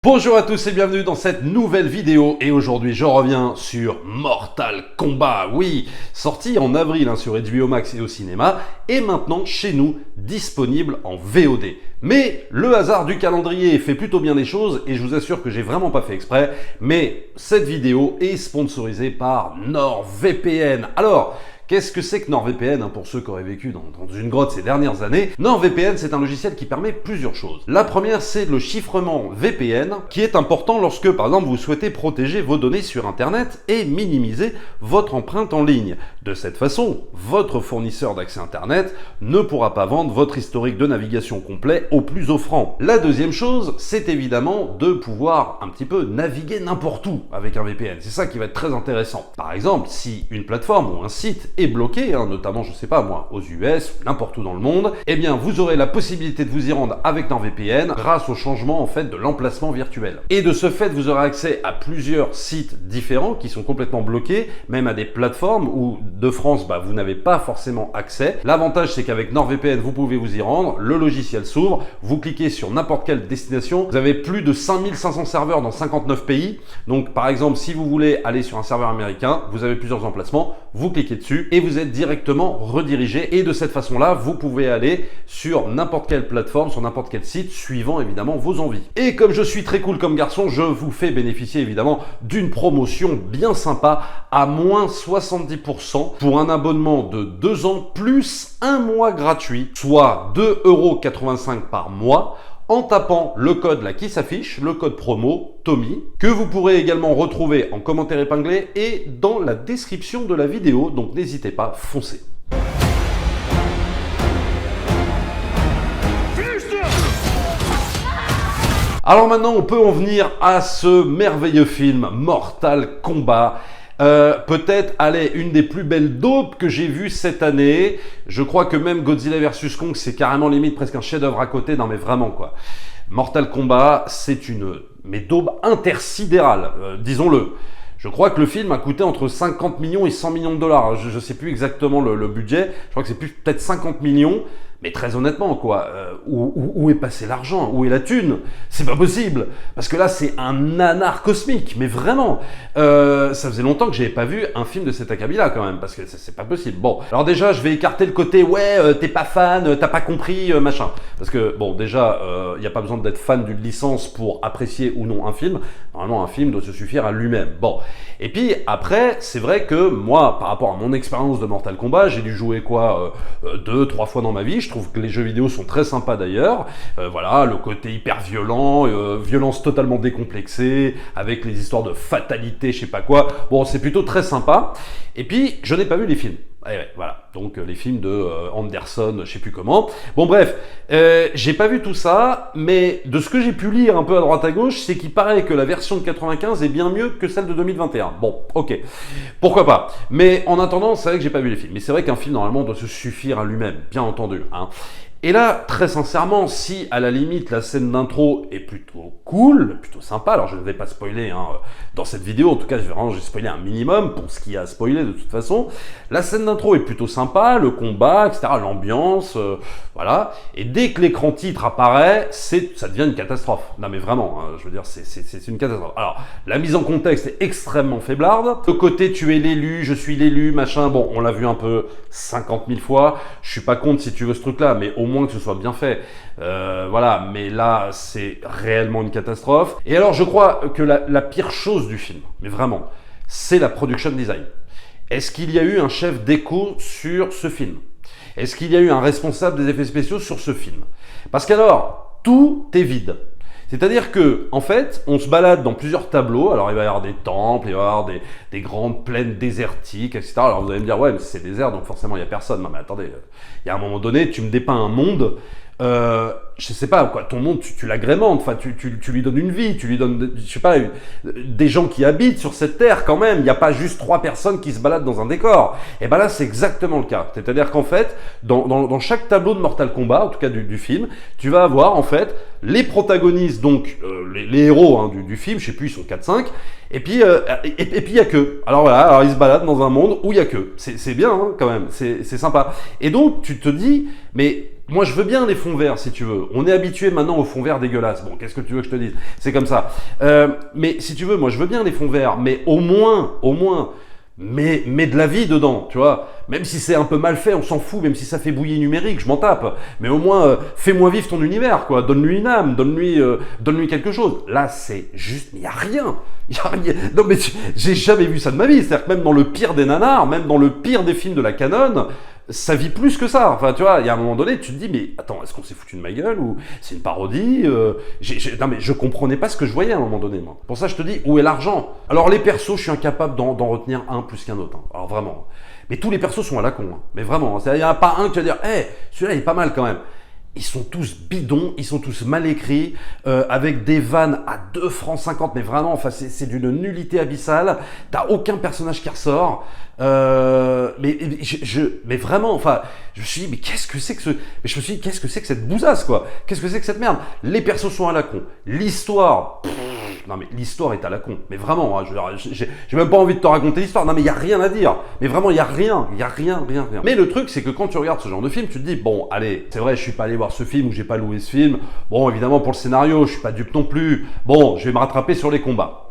Bonjour à tous et bienvenue dans cette nouvelle vidéo et aujourd'hui je reviens sur Mortal Kombat, oui, sorti en avril sur HBO Max et au cinéma et maintenant chez nous disponible en VOD. Mais le hasard du calendrier fait plutôt bien les choses et je vous assure que j'ai vraiment pas fait exprès, mais cette vidéo est sponsorisée par NordVPN. Alors, qu'est-ce que c'est que NordVPN pour ceux qui auraient vécu dans une grotte ces dernières années? NordVPN, c'est un logiciel qui permet plusieurs choses. La première, c'est le chiffrement VPN, qui est important lorsque, par exemple, vous souhaitez protéger vos données sur Internet et minimiser votre empreinte en ligne. De cette façon, votre fournisseur d'accès Internet ne pourra pas vendre votre historique de navigation complet au plus offrant. La deuxième chose, c'est évidemment de pouvoir un petit peu naviguer n'importe où avec un VPN. C'est ça qui va être très intéressant. Par exemple, si une plateforme ou un site est bloqué, notamment, je sais pas moi, aux US, n'importe où dans le monde, eh bien, vous aurez la possibilité de vous y rendre avec NordVPN grâce au changement, en fait, de l'emplacement virtuel. Et de ce fait, vous aurez accès à plusieurs sites différents qui sont complètement bloqués, même à des plateformes où, de France, vous n'avez pas forcément accès. L'avantage, c'est qu'avec NordVPN, vous pouvez vous y rendre, le logiciel s'ouvre, vous cliquez sur n'importe quelle destination, vous avez plus de 5500 serveurs dans 59 pays, donc, par exemple, si vous voulez aller sur un serveur américain, vous avez plusieurs emplacements, vous cliquez dessus, et vous êtes directement redirigé et de cette façon-là, vous pouvez aller sur n'importe quelle plateforme, sur n'importe quel site, suivant évidemment vos envies. Et comme je suis très cool comme garçon, je vous fais bénéficier évidemment d'une promotion bien sympa à moins 70% pour un abonnement de 2 ans plus 1 mois gratuit, soit 2,85 € par mois, en tapant le code là qui s'affiche, le code promo Tommy, que vous pourrez également retrouver en commentaire épinglé et dans la description de la vidéo, donc n'hésitez pas, foncez. Alors maintenant, on peut en venir à ce merveilleux film Mortal Kombat. Peut-être, allez, une des plus belles daubes que j'ai vues cette année. Je crois que même Godzilla vs Kong, c'est carrément limite presque un chef-d'œuvre à côté. Non mais vraiment quoi. Mortal Kombat, c'est une daube intersidérale, disons-le. Je crois que le film a coûté entre 50 millions et 100 millions de dollars. Je ne sais plus exactement le budget. Je crois que c'est peut-être 50 millions. Mais très honnêtement, quoi, où est passé l'argent? Où est la thune? C'est pas possible. Parce que là, c'est un nanar cosmique. Mais vraiment, ça faisait longtemps que j'avais pas vu un film de cet acabit-là, quand même. Parce que c'est pas possible. Bon, alors déjà, je vais écarter le côté, ouais, t'es pas fan, t'as pas compris, machin. Parce que, bon, déjà, il n'y a pas besoin d'être fan d'une licence pour apprécier ou non un film. Normalement, un film doit se suffire à lui-même. Bon. Et puis, après, c'est vrai que moi, par rapport à mon expérience de Mortal Kombat, j'ai dû jouer, quoi, 2-3 fois dans ma vie. Je trouve que les jeux vidéo sont très sympas d'ailleurs. Voilà, le côté hyper violent, violence totalement décomplexée, avec les histoires de fatalité, je sais pas quoi. Bon, c'est plutôt très sympa. Et puis, je n'ai pas vu les films. Ouais, voilà, donc les films de Anderson, je sais plus comment. Bon bref, j'ai pas vu tout ça, mais de ce que j'ai pu lire un peu à droite à gauche, c'est qu'il paraît que la version de 95 est bien mieux que celle de 2021. Bon, ok, pourquoi pas. Mais en attendant, c'est vrai que j'ai pas vu les films. Mais c'est vrai qu'un film, normalement, doit se suffire à lui-même, bien entendu. Et là, très sincèrement, si à la limite la scène d'intro est plutôt cool, plutôt sympa, alors je ne vais pas spoiler dans cette vidéo, en tout cas j'ai spoilé un minimum pour ce qu'il y a à spoiler de toute façon. La scène d'intro est plutôt sympa, le combat, etc., l'ambiance, voilà. Et dès que l'écran titre apparaît, ça devient une catastrophe. Non mais vraiment, je veux dire, c'est une catastrophe. Alors, la mise en contexte est extrêmement faiblarde. Le côté tu es l'élu, je suis l'élu, machin, bon, on l'a vu un peu 50 000 fois. Je suis pas contre si tu veux ce truc-là, mais au moins que ce soit bien fait. Voilà, mais là, c'est réellement une catastrophe. Et alors, je crois que la pire chose du film, mais vraiment, c'est la production design. Est-ce qu'il y a eu un chef déco sur ce film? Est-ce qu'il y a eu un responsable des effets spéciaux sur ce film? Parce qu'alors, tout est vide. C'est-à-dire que, en fait, on se balade dans plusieurs tableaux. Alors, il va y avoir des temples, il va y avoir des grandes plaines désertiques, etc. Alors, vous allez me dire, ouais, mais c'est désert, donc forcément, il n'y a personne. Non, mais attendez, il y a un moment donné, tu me dépeins un monde, je sais pas, quoi, ton monde, tu l'agrémentes, enfin, tu lui donnes une vie, tu lui donnes, je sais pas, des gens qui habitent sur cette terre quand même. Il n'y a pas juste 3 personnes qui se baladent dans un décor. Et ben là, c'est exactement le cas. C'est-à-dire qu'en fait, dans chaque tableau de Mortal Kombat, en tout cas du film, tu vas avoir, en fait, les protagonistes, donc les héros du film, je sais plus, ils sont 4-5, et puis il y a que. Alors voilà, alors ils se baladent dans un monde où il y a que. C'est bien, quand même, c'est sympa. Et donc, tu te dis, mais Moi, je veux bien les fonds verts, si tu veux. On est habitué maintenant aux fonds verts dégueulasses. Bon, qu'est-ce que tu veux que je te dise? C'est comme ça. Mais si tu veux, moi, je veux bien les fonds verts, mais au moins, mets de la vie dedans, tu vois. Même si c'est un peu mal fait, on s'en fout. Même si ça fait bouillie numérique, je m'en tape. Mais au moins, fais-moi vivre ton univers, quoi. Donne-lui une âme, donne-lui quelque chose. Là, c'est juste, il y a rien. Y a rien. Non, mais j'ai jamais vu ça de ma vie. C'est-à-dire que même dans le pire des nanars, même dans le pire des films de la canon, ça vit plus que ça. Enfin, tu vois, il y a un moment donné, tu te dis, mais attends, est-ce qu'on s'est foutu de ma gueule ou c'est une parodie? Non, mais je comprenais pas ce que je voyais à un moment donné, moi. Pour ça, je te dis, où est l'argent? Alors, les persos, je suis incapable d'en retenir un plus qu'un autre. Hein. Alors, vraiment. Mais tous les persos sont à la con. Hein. Mais vraiment. Hein. Il n'y en a pas un qui va dire, hé, celui-là, il est pas mal quand même. Ils sont tous bidons, ils sont tous mal écrits, avec des vannes à 2 francs 50, mais vraiment, enfin, c'est d'une nullité abyssale. T'as aucun personnage qui ressort. Mais vraiment, enfin, je me suis dit, mais qu'est-ce que c'est que ce... Mais je me suis dit, qu'est-ce que c'est que cette bousasse, quoi? Qu'est-ce que c'est que cette merde? Les persos sont à la con. L'histoire... Non mais l'histoire est à la con, mais vraiment, hein, j'ai même pas envie de te raconter l'histoire, non mais il y a rien à dire, mais vraiment il y a rien. Mais le truc c'est que quand tu regardes ce genre de film, tu te dis, bon allez, c'est vrai je suis pas allé voir ce film ou j'ai pas loué ce film, bon évidemment pour le scénario, je suis pas dupe non plus, bon je vais me rattraper sur les combats.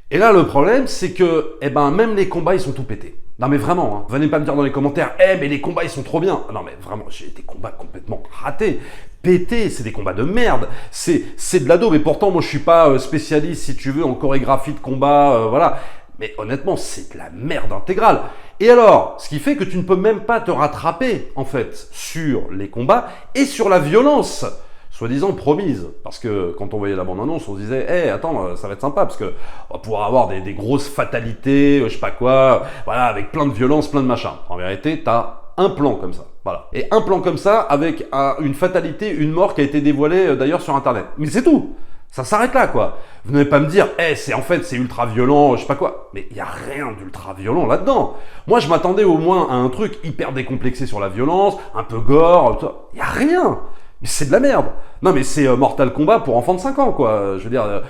Et là le problème c'est que, même les combats ils sont tout pétés. Non mais vraiment, hein. Venez pas me dire dans les commentaires, mais les combats ils sont trop bien. Non mais vraiment, j'ai des combats complètement ratés, pétés, c'est des combats de merde, c'est de la daube. Et pourtant moi je suis pas spécialiste si tu veux en chorégraphie de combat, voilà. Mais honnêtement c'est de la merde intégrale. Et alors, ce qui fait que tu ne peux même pas te rattraper en fait sur les combats et sur la violence soi-disant promise, parce que quand on voyait la bande-annonce, on se disait, attends, ça va être sympa, parce que on va pouvoir avoir des grosses fatalités, je sais pas quoi, voilà, avec plein de violence, plein de machin. En vérité, t'as un plan comme ça, voilà. Et un plan comme ça, avec une fatalité, une mort qui a été dévoilée d'ailleurs sur Internet. Mais c'est tout. Ça s'arrête là, quoi. Vous n'allez pas me dire, c'est ultra violent, je sais pas quoi. Mais il y a rien d'ultra violent là-dedans. Moi, je m'attendais au moins à un truc hyper décomplexé sur la violence, un peu gore, il y a rien. Mais c'est de la merde. Non mais c'est Mortal Kombat pour enfants de 5 ans quoi. Je veux dire,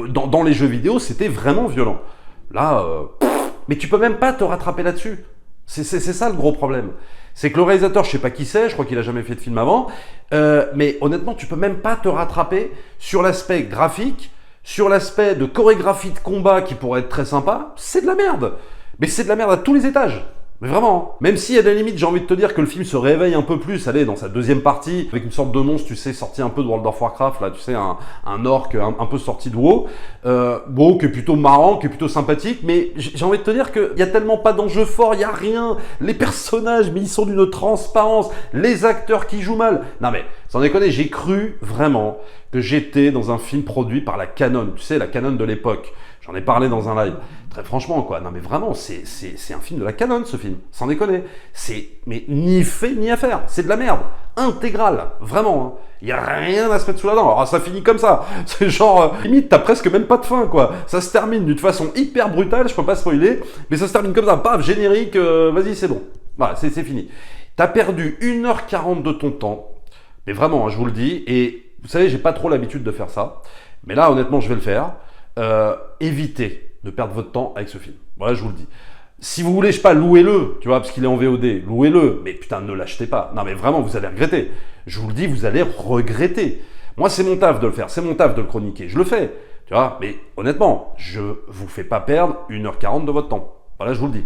dans les jeux vidéo c'était vraiment violent. Là, mais tu peux même pas te rattraper là-dessus. C'est ça le gros problème. C'est que le réalisateur, je sais pas qui c'est, je crois qu'il a jamais fait de film avant, mais honnêtement tu peux même pas te rattraper sur l'aspect graphique, sur l'aspect de chorégraphie de combat qui pourrait être très sympa. C'est de la merde. Mais c'est de la merde à tous les étages. Mais vraiment, même si à la limite j'ai envie de te dire que le film se réveille un peu plus, allez, dans sa deuxième partie, avec une sorte de monstre, tu sais, sorti un peu de World of Warcraft, là, tu sais, un orc un peu sorti de WoW, qui est plutôt marrant, qui est plutôt sympathique, mais j'ai envie de te dire qu'il y a tellement pas d'enjeu fort, il y a rien, les personnages, mais ils sont d'une transparence, les acteurs qui jouent mal. Non mais, sans déconner, j'ai cru vraiment que j'étais dans un film produit par la Canon, tu sais, la Canon de l'époque. J'en ai parlé dans un live. Très franchement, quoi. Non, mais vraiment, c'est un film de la Canon, ce film. Sans déconner. Mais ni fait, ni à faire. C'est de la merde. Intégrale. Vraiment. Il n'y a rien à se mettre sous la dent. Alors, ça finit comme ça. C'est genre, limite, t'as presque même pas de fin, quoi. Ça se termine d'une façon hyper brutale. Je peux pas spoiler. Mais ça se termine comme ça. Paf, générique. Vas-y, c'est bon. Voilà, c'est fini. T'as perdu 1h40 de ton temps. Mais vraiment, hein, je vous le dis. Et vous savez, j'ai pas trop l'habitude de faire ça. Mais là, honnêtement, je vais le faire. Évitez de perdre votre temps avec ce film. Voilà, je vous le dis. Si vous voulez, je sais pas, louez-le, tu vois, parce qu'il est en VOD, louez-le, mais putain, ne l'achetez pas. Non, mais vraiment, vous allez regretter. Je vous le dis, vous allez regretter. Moi, c'est mon taf de le faire, c'est mon taf de le chroniquer, je le fais, tu vois, mais honnêtement, je vous fais pas perdre 1h40 de votre temps. Voilà, je vous le dis.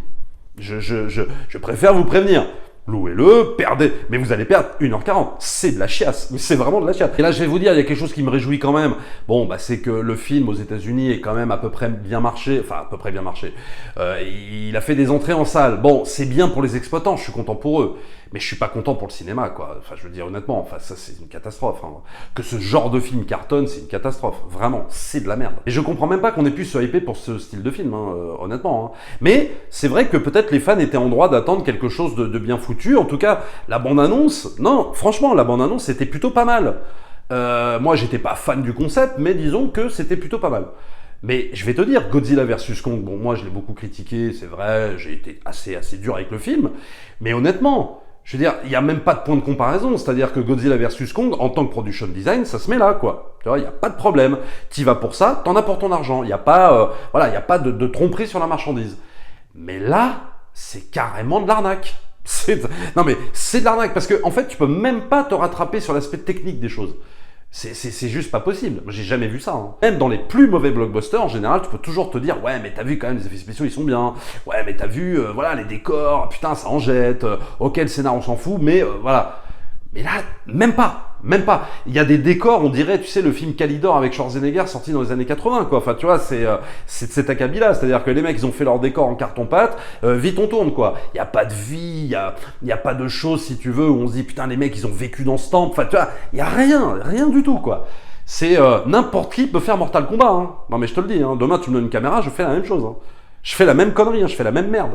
Je préfère vous prévenir. Louez-le, perdez, mais vous allez perdre 1h40. C'est de la chiasse, mais c'est vraiment de la chiasse. Et là, je vais vous dire, il y a quelque chose qui me réjouit quand même. Bon, c'est que le film aux États-Unis est quand même à peu près bien marché. Enfin, à peu près bien marché. Il a fait des entrées en salle. Bon, c'est bien pour les exploitants, je suis content pour eux. Mais je suis pas content pour le cinéma, quoi. Enfin, je veux dire honnêtement, enfin, ça c'est une catastrophe. Hein. Que ce genre de film cartonne, c'est une catastrophe. Vraiment, c'est de la merde. Et je comprends même pas qu'on ait pu se hyper pour ce style de film, hein, honnêtement. Hein. Mais c'est vrai que peut-être les fans étaient en droit d'attendre quelque chose de bien foutu. En tout cas, la bande-annonce, non, franchement, la bande-annonce c'était plutôt pas mal. Moi, j'étais pas fan du concept, mais disons que c'était plutôt pas mal. Mais je vais te dire, Godzilla vs Kong, bon, moi je l'ai beaucoup critiqué, c'est vrai, j'ai été assez dur avec le film, mais honnêtement, je veux dire, il n'y a même pas de point de comparaison, c'est-à-dire que Godzilla vs Kong, en tant que production design, ça se met là, quoi. Tu vois, il n'y a pas de problème. T'y vas pour ça, t'en as pour ton argent. Il n'y a pas, il y a pas de tromperie sur la marchandise. Mais là, c'est carrément de l'arnaque. Non mais c'est de l'arnaque parce que en fait tu peux même pas te rattraper sur l'aspect technique des choses. C'est juste pas possible. Moi, j'ai jamais vu ça. Hein. Même dans les plus mauvais blockbusters, en général, tu peux toujours te dire ouais, mais t'as vu quand même les effets spéciaux, ils sont bien. Ouais, mais t'as vu, voilà, les décors, putain, ça en jette. Ok, le scénar, on s'en fout, mais voilà. Mais là, même pas, même pas. Il y a des décors, on dirait, tu sais, le film Calidor avec Schwarzenegger sorti dans les années 80, quoi. Enfin, tu vois, c'est cet acabit-là. C'est-à-dire que les mecs, ils ont fait leur décor en carton-pâte, vite on tourne, quoi. Il y a pas de vie, il y a pas de choses, si tu veux, où on se dit, putain, les mecs, ils ont vécu dans ce temple. Enfin, tu vois, il y a rien du tout, quoi. C'est n'importe qui peut faire Mortal Kombat. Hein. Non, mais je te le dis, hein, demain, tu me donnes une caméra, je fais la même chose. Hein. Je fais la même connerie, hein, je fais la même merde.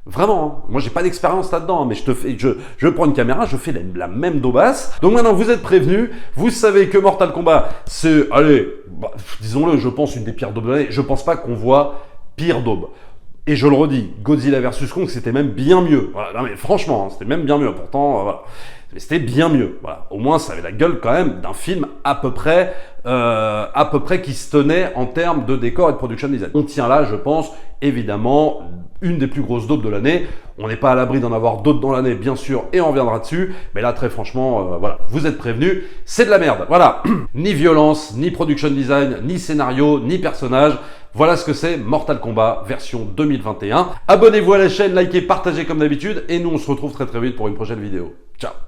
Vraiment, hein. Moi j'ai pas d'expérience là-dedans, hein, mais je prends une caméra, je fais la même daubasse. Donc maintenant vous êtes prévenus, vous savez que Mortal Kombat, c'est, allez, bah, disons-le, je pense une des pires daubes de l'année. Je pense pas qu'on voit pire daube. Et je le redis, Godzilla vs Kong, c'était même bien mieux. Voilà, non mais franchement, hein, c'était même bien mieux. Pourtant, voilà. Mais c'était bien mieux. Voilà. Au moins, ça avait la gueule quand même d'un film à peu près qui se tenait en termes de décor et de production design. On tient là, je pense, évidemment, une des plus grosses daubes de l'année. On n'est pas à l'abri d'en avoir d'autres dans l'année, bien sûr, et on reviendra dessus. Mais là, très franchement, voilà, vous êtes prévenus, c'est de la merde. Voilà, ni violence, ni production design, ni scénario, ni personnage. Voilà ce que c'est Mortal Kombat version 2021. Abonnez-vous à la chaîne, likez, partagez comme d'habitude, et nous on se retrouve très vite pour une prochaine vidéo. Ciao.